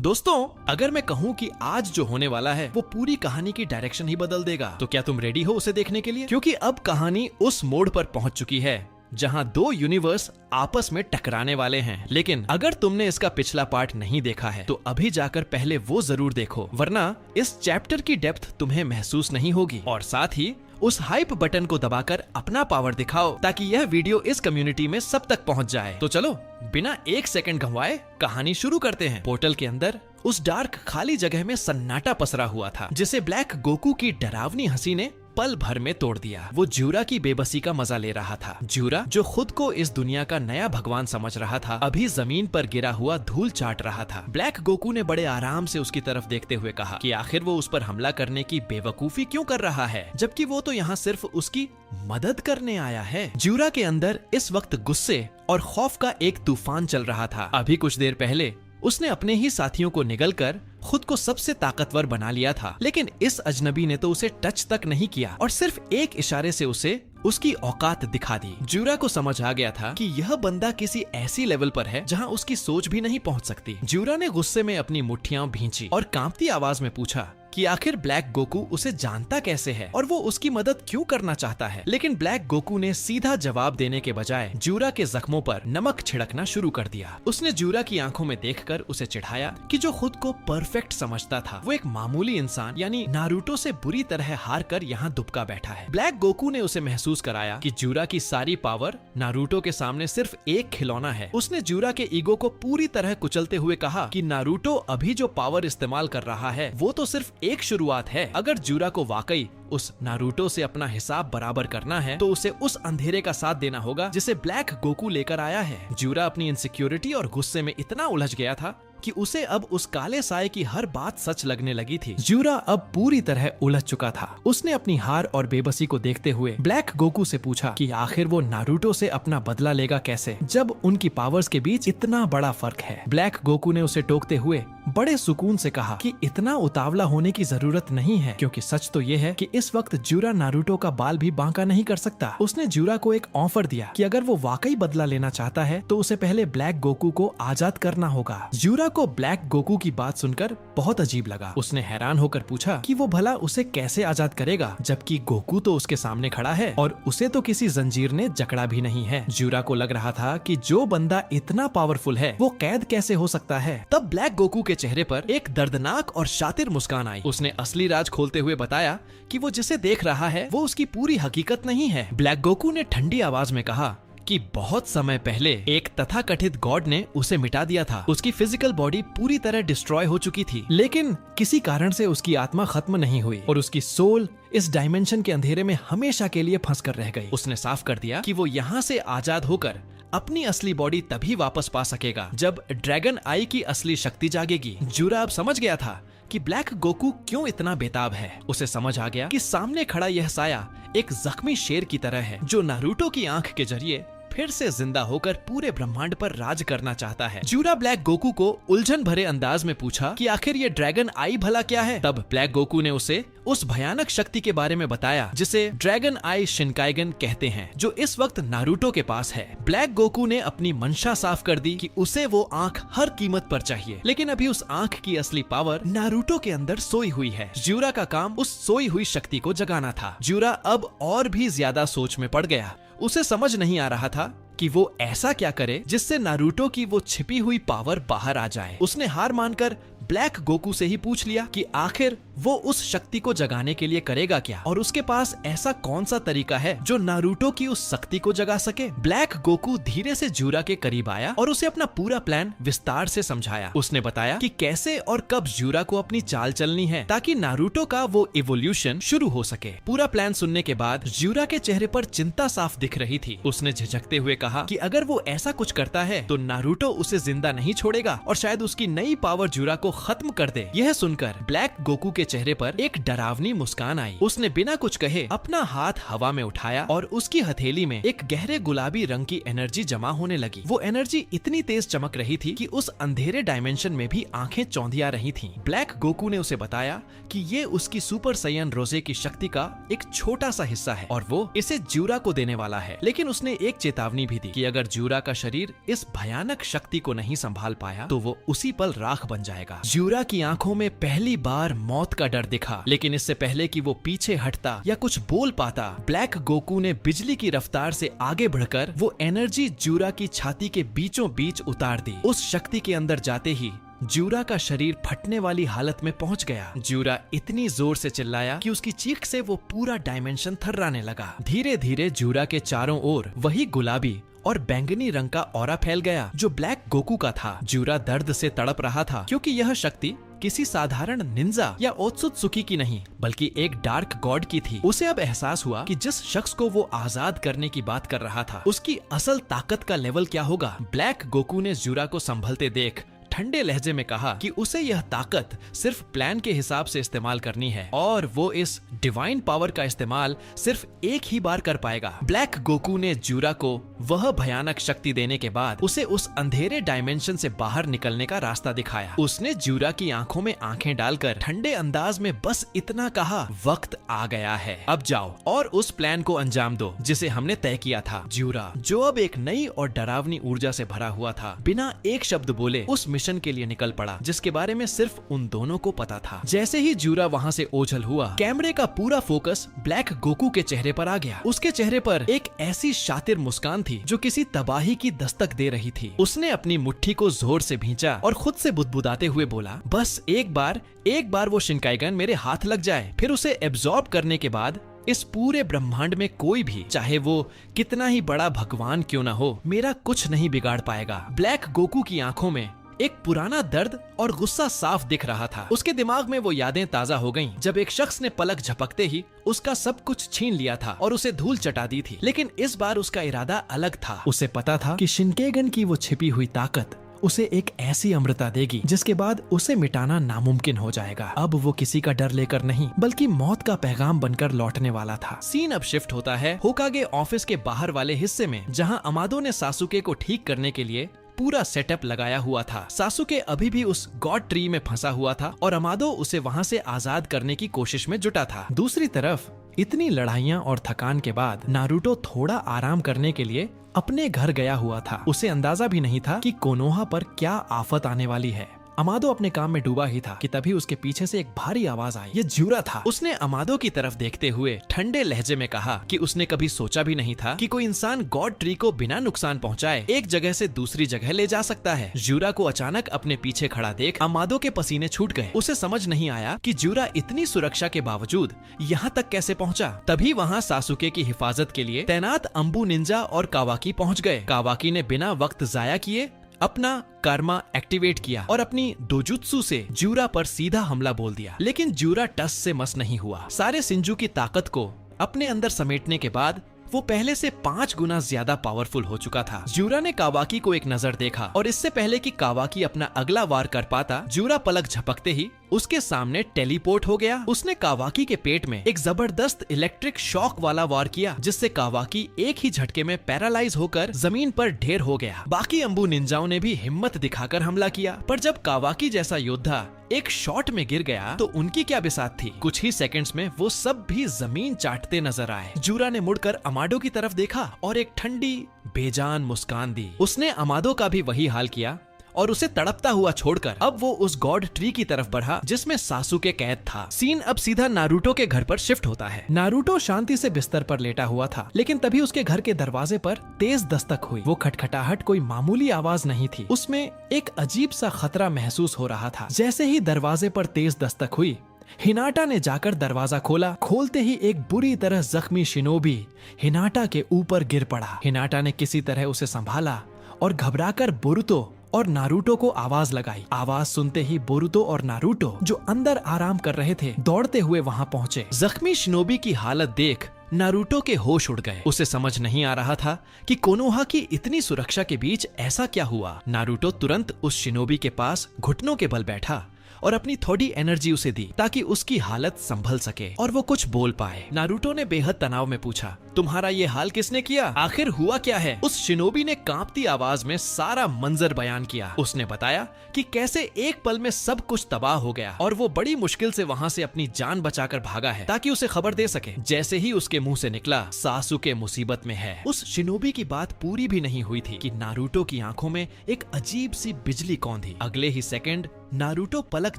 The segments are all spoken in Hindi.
दोस्तों, अगर मैं कहूँ कि आज जो होने वाला है वो पूरी कहानी की डायरेक्शन ही बदल देगा, तो क्या तुम रेडी हो उसे देखने के लिए? क्योंकि अब कहानी उस मोड़ पर पहुंच चुकी है जहां दो यूनिवर्स आपस में टकराने वाले हैं। लेकिन अगर तुमने इसका पिछला पार्ट नहीं देखा है तो अभी जाकर पहले वो जरूर देखो, वरना इस चैप्टर की डेप्थ तुम्हें महसूस नहीं होगी। और साथ ही उस हाइप बटन को दबाकर अपना पावर दिखाओ ताकि यह वीडियो इस कम्युनिटी में सब तक पहुंच जाए। तो चलो बिना एक सेकंड गंवाए कहानी शुरू करते हैं। पोर्टल के अंदर उस डार्क खाली जगह में सन्नाटा पसरा हुआ था जिसे ब्लैक गोकू की डरावनी हंसी ने पल भर में तोड़ दिया। वो जूरा की बेबसी का मजा ले रहा था। जूरा, जो खुद को इस दुनिया का नया भगवान समझ रहा था, अभी जमीन पर गिरा हुआ धूल चाट रहा था। ब्लैक गोकू ने बड़े आराम से उसकी तरफ देखते हुए कहा कि आखिर वो उस पर हमला करने की बेवकूफी क्यों कर रहा है, जबकि वो तो यहाँ सिर्फ उसकी मदद करने आया है। जूरा के अंदर इस वक्त गुस्से और खौफ का एक तूफान चल रहा था। अभी कुछ देर पहले उसने अपने ही साथियों को निगलकर खुद को सबसे ताकतवर बना लिया था, लेकिन इस अजनबी ने तो उसे टच तक नहीं किया और सिर्फ एक इशारे से उसे उसकी औकात दिखा दी। जूरा को समझ आ गया था कि यह बंदा किसी ऐसी लेवल पर है जहां उसकी सोच भी नहीं पहुंच सकती। जूरा ने गुस्से में अपनी मुट्ठियां भींची और कांपती आवाज में पूछा कि आखिर ब्लैक गोकू उसे जानता कैसे है और वो उसकी मदद क्यों करना चाहता है। लेकिन ब्लैक गोकू ने सीधा जवाब देने के बजाय जूरा के जख्मों पर नमक छिड़कना शुरू कर दिया। उसने जूरा की आंखों में देखकर उसे चिढ़ाया कि जो खुद को परफेक्ट समझता था वो एक मामूली इंसान यानी नारुतो से बुरी तरह हार कर यहाँ दुबका बैठा है। ब्लैक गोकू ने उसे महसूस कराया कि जूरा की सारी पावर नारुतो के सामने सिर्फ एक खिलौना है। उसने जूरा के ईगो को पूरी तरह कुचलते हुए कहा कि नारुतो अभी जो पावर इस्तेमाल कर रहा है वो तो सिर्फ एक शुरुआत है। अगर जूरा को वाकई उस नारुतो से अपना हिसाब बराबर करना है तो उसे उस अंधेरे का साथ देना होगा जिसे ब्लैक गोकू लेकर आया है। जूरा अपनी इनसिक्योरिटी और गुस्से में इतना उलझ गया था कि उसे अब उस काले साए की हर बात सच लगने लगी थी। जूरा अब पूरी तरह उलझ चुका था। उसने अपनी हार और बेबसी को देखते हुए ब्लैक गोकू से पूछा कि आखिर वो नारुतो से अपना बदला लेगा कैसे, जब उनकी पावर्स के बीच इतना बड़ा फर्क है। ब्लैक गोकू ने उसे टोकते हुए बड़े सुकून से कहा कि इतना उतावला होने की जरूरत नहीं है, क्योंकि सच तो ये है कि इस वक्त जूरा नारुतो का बाल भी बांका नहीं कर सकता। उसने जूरा को एक ऑफर दिया कि अगर वो वाकई बदला लेना चाहता है तो उसे पहले ब्लैक गोकू को आजाद करना होगा। जूरा को ब्लैक गोकू की बात सुनकर बहुत अजीब लगा। उसने हैरान होकर पूछा कि वो भला उसे कैसे आजाद करेगा, जबकि गोकू तो उसके सामने खड़ा है और उसे तो किसी जंजीर ने जकड़ा भी नहीं है। जूरा को लग रहा था कि जो बंदा इतना पावरफुल है वो कैद कैसे हो सकता है। तब ब्लैक गोकू के चेहरे पर एक दर्दनाक और शातिर मुस्कान आई। उसने असली राज खोलते हुए बताया कि वो जिसे देख रहा है वो उसकी पूरी हकीकत नहीं है। ब्लैक गोकू ने ठंडी आवाज में कहा कि बहुत समय पहले एक तथाकथित गॉड ने उसे मिटा दिया था। उसकी फिजिकल बॉडी पूरी तरह डिस्ट्रॉय हो चुकी थी, लेकिन किसी कारण से उसकी आत्मा खत्म नहीं हुई और उसकी सोल इस डायमेंशन के अंधेरे में हमेशा के लिए फंस कर रह गई। उसने साफ कर दिया कि वो यहाँ से आजाद होकर अपनी असली बॉडी तभी वापस पा सकेगा जब ड्रैगन आई की असली शक्ति जागेगी। जूरा अब समझ गया था कि ब्लैक गोकू क्यों इतना बेताब है। उसे समझ आ गया कि सामने खड़ा यह साया एक जख्मी शेर की तरह है जो नारुतो की आंख के जरिए फिर से जिंदा होकर पूरे ब्रह्मांड पर राज करना चाहता है। जूरा ब्लैक गोकू को उलझन भरे अंदाज में पूछा कि आखिर ये ड्रैगन आई भला क्या है। तब ब्लैक गोकू ने उसे उस भयानक शक्ति के बारे में बताया जिसे ड्रैगन आई शिनकाइगन कहते हैं, जो इस वक्त नारुतो के पास है। ब्लैक गोकू ने अपनी मंशा साफ कर दी कि उसे वो आंख हर कीमत पर चाहिए, लेकिन अभी उस आंख की असली पावर नारुतो के अंदर सोई हुई है। जूरा का काम उस सोई हुई शक्ति को जगाना था। जूरा अब और भी ज्यादा सोच में पड़ गया। उसे समझ नहीं आ रहा था कि वो ऐसा क्या करे जिससे नारुतो की वो छिपी हुई पावर बाहर आ जाए। उसने हार मानकर ब्लैक गोकू से ही पूछ लिया कि आखिर वो उस शक्ति को जगाने के लिए करेगा क्या और उसके पास ऐसा कौन सा तरीका है जो नारुतो की उस शक्ति को जगा सके। ब्लैक गोकू धीरे से जूरा के करीब आया और उसे अपना पूरा प्लान विस्तार से समझाया। उसने बताया कि कैसे और कब जूरा को अपनी चाल चलनी है ताकि नारुतो का वो इवोल्यूशन शुरू हो सके। पूरा प्लान सुनने के बाद जूरा के चेहरे पर चिंता साफ दिख रही थी। उसने झिझकते हुए कहा कि अगर वो ऐसा कुछ करता है तो नारुतो उसे जिंदा नहीं छोड़ेगा और शायद उसकी नई पावर जूरा को खत्म कर दे। यह सुनकर ब्लैक गोकू के चेहरे पर एक डरावनी मुस्कान आई। उसने बिना कुछ कहे अपना हाथ हवा में उठाया और उसकी हथेली में एक गहरे गुलाबी रंग की एनर्जी जमा होने लगी। वो एनर्जी इतनी तेज चमक रही थी कि उस अंधेरे डायमेंशन में भी आंखें चौंधिया रही थीं। ब्लैक गोकू ने उसे बताया कि ये उसकी सुपर सैयन रोजे की शक्ति का एक छोटा सा हिस्सा है और वो इसे ज्यूरा को देने वाला है। लेकिन उसने एक चेतावनी भी दी कि अगर ज्यूरा का शरीर इस भयानक शक्ति को नहीं संभाल पाया तो वो उसी पल राख बन जाएगा। ज्यूरा की आंखों में पहली बार मौत का डर दिखा, लेकिन इससे पहले कि वो पीछे हटता या कुछ बोल पाता, ब्लैक गोकू ने बिजली की रफ्तार से आगे बढ़कर वो एनर्जी ज्यूरा की छाती के बीचों बीच उतार दी। उस शक्ति के अंदर जाते ही ज्यूरा का शरीर फटने वाली हालत में पहुंच गया। ज्यूरा इतनी जोर से चिल्लाया कि उसकी चीख से वो पूरा डायमेंशन थर्राने लगा। धीरे धीरे ज्यूरा के चारों ओर वही गुलाबी और बैंगनी रंग का ऑरा फैल गया जो ब्लैक गोकू का था। ज्यूरा दर्द से तड़प रहा था क्योंकि यह शक्ति किसी साधारण निंजा या ओत्सुत्सुकी की नहीं बल्कि एक डार्क गॉड की थी। उसे अब एहसास हुआ कि जिस शख्स को वो आजाद करने की बात कर रहा था उसकी असल ताकत का लेवल क्या होगा। ब्लैक गोकू ने ज्यूरा को संभलते देख ठंडे लहजे में कहा कि उसे यह ताकत सिर्फ प्लान के हिसाब से इस्तेमाल करनी है और वो इस डिवाइन पावर का इस्तेमाल सिर्फ एक ही बार कर पाएगा। ब्लैक गोकू ने ज्यूरा को वह भयानक शक्ति देने के बाद उसे उस अंधेरे डायमेंशन से बाहर निकलने का रास्ता दिखाया। उसने ज्यूरा की आंखों में आंखें डालकर ठंडे अंदाज में बस इतना कहा, वक्त आ गया है, अब जाओ और उस प्लान को अंजाम दो जिसे हमने तय किया था। ज्यूरा, जो अब एक नई और डरावनी ऊर्जा से भरा हुआ था, बिना एक शब्द बोले उस मिशन के लिए निकल पड़ा जिसके बारे में सिर्फ उन दोनों को पता था। जैसे ही ज्यूरा वहां से ओझल हुआ, कैमरे का पूरा फोकस ब्लैक गोकू के चेहरे पर आ गया। उसके चेहरे पर एक ऐसी शातिर मुस्कान थी जो किसी तबाही की दस्तक दे रही थी। उसने अपनी मुट्ठी को जोर से भींचा और खुद से बुदबुदाते हुए बोला, बस एक बार वो शिनकाइगन मेरे हाथ लग जाए, फिर उसे एब्जॉर्ब करने के बाद इस पूरे ब्रह्मांड में कोई भी, चाहे वो कितना ही बड़ा भगवान क्यों न हो, मेरा कुछ नहीं बिगाड़ पाएगा। ब्लैक गोकू की आंखों में एक पुराना दर्द और गुस्सा साफ दिख रहा था। उसके दिमाग में वो यादें ताजा हो गईं जब एक शख्स ने पलक झपकते ही उसका सब कुछ छीन लिया था और उसे धूल चटा दी थी। लेकिन इस बार उसका इरादा अलग था। उसे पता था कि शिनकेगन की वो छिपी हुई ताकत उसे एक ऐसी अमृता देगी जिसके बाद उसे मिटाना नामुमकिन हो जाएगा। अब वो किसी का डर लेकर नहीं बल्कि मौत का पैगाम बनकर लौटने वाला था। सीन अब शिफ्ट होता है होकागे ऑफिस के बाहर वाले हिस्से में, जहां अमादो ने सासुके को ठीक करने के लिए पूरा सेटअप लगाया हुआ था। सासुके अभी भी उस गॉड ट्री में फंसा हुआ था और अमादो उसे वहां से आजाद करने की कोशिश में जुटा था। दूसरी तरफ इतनी लड़ाइयाँ और थकान के बाद नारुतो थोड़ा आराम करने के लिए अपने घर गया हुआ था। उसे अंदाजा भी नहीं था कि कोनोहा पर क्या आफत आने वाली है। अमादो अपने काम में डूबा ही था कि तभी उसके पीछे से एक भारी आवाज आई। ये ज्यूरा था। उसने अमादो की तरफ देखते हुए ठंडे लहजे में कहा कि उसने कभी सोचा भी नहीं था कि कोई इंसान गॉड ट्री को बिना नुकसान पहुंचाए एक जगह से दूसरी जगह ले जा सकता है। ज्यूरा को अचानक अपने पीछे खड़ा देख अमादो के पसीने छूट गए। उसे समझ नहीं आया कि ज्यूरा इतनी सुरक्षा के बावजूद यहाँ तक कैसे पहुँचा। तभी वहाँ सासुके की हिफाजत के लिए तैनात अंबु निंजा और कावाकी पहुँच गए। कावाकी ने बिना वक्त जाया किए अपना कर्मा एक्टिवेट किया और अपनी डोजुत्सु से ज्यूरा पर सीधा हमला बोल दिया। लेकिन ज्यूरा टस से मस नहीं हुआ। सारे सिंजू की ताकत को अपने अंदर समेटने के बाद वो पहले से 5 गुना ज्यादा पावरफुल हो चुका था। ज्यूरा ने कावाकी को एक नजर देखा और इससे पहले कि कावाकी अपना अगला वार कर पाता, ज्यूरा पलक झपकते ही उसके सामने टेलीपोर्ट हो गया। उसने कावाकी के पेट में एक जबरदस्त इलेक्ट्रिक शॉक वाला वार किया जिससे कावाकी एक ही झटके में पैरालाइज होकर जमीन पर ढेर हो गया। बाकी अंबु निंजाओं ने भी हिम्मत दिखाकर हमला किया, पर जब कावाकी जैसा योद्धा एक शॉट में गिर गया तो उनकी क्या बिसात थी। कुछ ही सेकंड्स में वो सब भी जमीन चाटते नजर आए। ज्यूरा ने मुड़कर अमाडो की तरफ देखा और एक ठंडी बेजान मुस्कान दी। उसने अमादो का भी वही हाल किया और उसे तड़पता हुआ छोड़कर अब वो उस गॉड ट्री की तरफ बढ़ा जिसमें सासुके कैद था। सीन अब सीधा नारुतो के घर पर शिफ्ट होता है। नारुतो शांति से बिस्तर पर लेटा हुआ था, लेकिन तभी उसके घर के दरवाजे पर तेज दस्तक हुई। वो खटखटाहट कोई मामूली आवाज नहीं थी, उसमें एक अजीब सा खतरा महसूस हो रहा था। जैसे ही दरवाजे पर तेज दस्तक हुई, हिनाटा ने जाकर दरवाजा खोला। खोलते ही एक बुरी तरह जख्मी शिनोबी हिनाटा के ऊपर गिर पड़ा। हिनाटा ने किसी तरह उसे संभाला और घबराकर बोरुतो और नारुतो को आवाज लगाई। आवाज सुनते ही बोरुतो और नारुतो जो अंदर आराम कर रहे थे दौड़ते हुए वहां पहुंचे। जख्मी शिनोबी की हालत देख नारुतो के होश उड़ गए। उसे समझ नहीं आ रहा था कि कोनोहा की इतनी सुरक्षा के बीच ऐसा क्या हुआ। नारुतो तुरंत उस शिनोबी के पास घुटनों के बल बैठा और अपनी थोड़ी एनर्जी उसे दी ताकि उसकी हालत संभल सके और वो कुछ बोल पाए। नारुतो ने बेहद तनाव में पूछा, तुम्हारा ये हाल किसने किया? आखिर हुआ क्या है? उस शिनोबी ने कांपती आवाज में सारा मंजर बयान किया। उसने बताया कि कैसे एक पल में सब कुछ तबाह हो गया और वो बड़ी मुश्किल से वहाँ से अपनी जान बचाकर भागा है ताकि उसे खबर दे सके। जैसे ही उसके मुंह से निकला, सासुके मुसीबत में है। उस शिनोबी की बात पूरी भी नहीं हुई थी कि नारुतो की आंखों में एक अजीब सी बिजली कौंधी। अगले ही सेकंड नारुतो पलक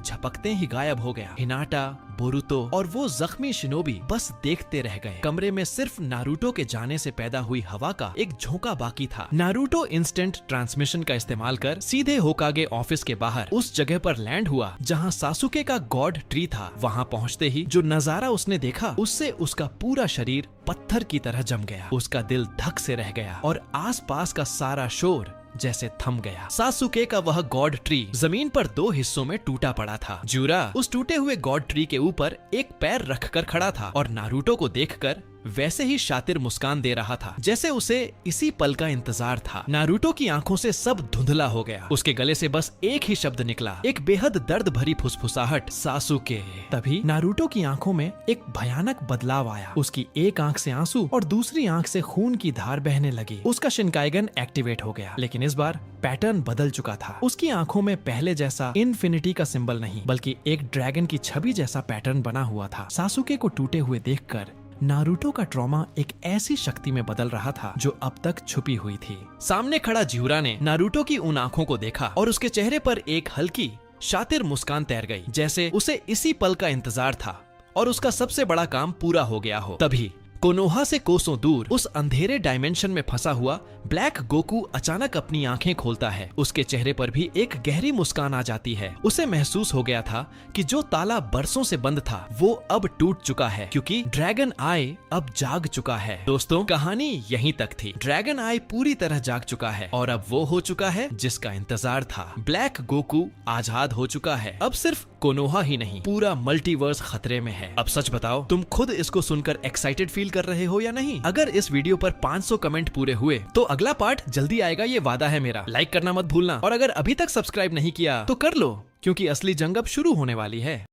झपकते ही गायब हो गया। हिनाटा, बोरुतो और वो जख्मी शिनोबी बस देखते रह गए। कमरे में सिर्फ नारुतो के जाने से पैदा हुई हवा का एक झोंका बाकी था। नारुतो इंस्टेंट ट्रांसमिशन का इस्तेमाल कर सीधे होकागे ऑफिस के बाहर उस जगह पर लैंड हुआ जहां सासुके का गॉड ट्री था। वहां पहुंचते ही जो नजारा उसने देखा, उससे उसका पूरा शरीर पत्थर की तरह जम गया। उसका दिल धक से रह गया और आसपास का सारा शोर जैसे थम गया। सासुके का वह गॉड ट्री जमीन पर 2 हिस्सों में टूटा पड़ा था। जूरा उस टूटे हुए गॉड ट्री के ऊपर एक पैर रखकर खड़ा था और नारुतो को देखकर वैसे ही शातिर मुस्कान दे रहा था जैसे उसे इसी पल का इंतजार था। नारुतो की आंखों से सब धुंधला हो गया। उसके गले से बस एक ही शब्द निकला, एक बेहद दर्द भरी फुसफुसाहट, सासुके। तभी नारुतो की आंखों में एक भयानक बदलाव आया। उसकी एक आंख से आंसू और दूसरी आंख से खून की धार बहने लगी। उसका शिनकाइगन एक्टिवेट हो गया, लेकिन इस बार पैटर्न बदल चुका था। उसकी आंखों में पहले जैसा इन्फिनिटी का सिंबल नहीं, बल्कि एक ड्रैगन की छवि जैसा पैटर्न बना हुआ था। सासुके को टूटे हुए देखकर नारुतो का ट्रॉमा एक ऐसी शक्ति में बदल रहा था जो अब तक छुपी हुई थी। सामने खड़ा जिउरा ने नारुतो की उन आंखों को देखा और उसके चेहरे पर एक हल्की शातिर मुस्कान तैर गई, जैसे उसे इसी पल का इंतजार था और उसका सबसे बड़ा काम पूरा हो गया हो। तभी कोनोहा से कोसों दूर उस अंधेरे डायमेंशन में फंसा हुआ ब्लैक गोकू अचानक अपनी आंखें खोलता है। उसके चेहरे पर भी एक गहरी मुस्कान आ जाती है। उसे महसूस हो गया था कि जो ताला बरसों से बंद था वो अब टूट चुका है, क्योंकि ड्रैगन आई अब जाग चुका है। दोस्तों, कहानी यहीं तक थी। ड्रैगन आई पूरी तरह जाग चुका है और अब वो हो चुका है जिसका इंतजार था। ब्लैक गोकू आजाद हो चुका है। अब सिर्फ कोनोहा ही नहीं, पूरा मल्टीवर्स खतरे में है। अब सच बताओ, तुम खुद इसको सुनकर एक्साइटेड फील कर रहे हो या नहीं? अगर इस वीडियो पर 500 कमेंट पूरे हुए तो अगला पार्ट जल्दी आएगा, ये वादा है मेरा। लाइक करना मत भूलना और अगर अभी तक सब्सक्राइब नहीं किया तो कर लो, क्योंकि असली जंग अब शुरू होने वाली है।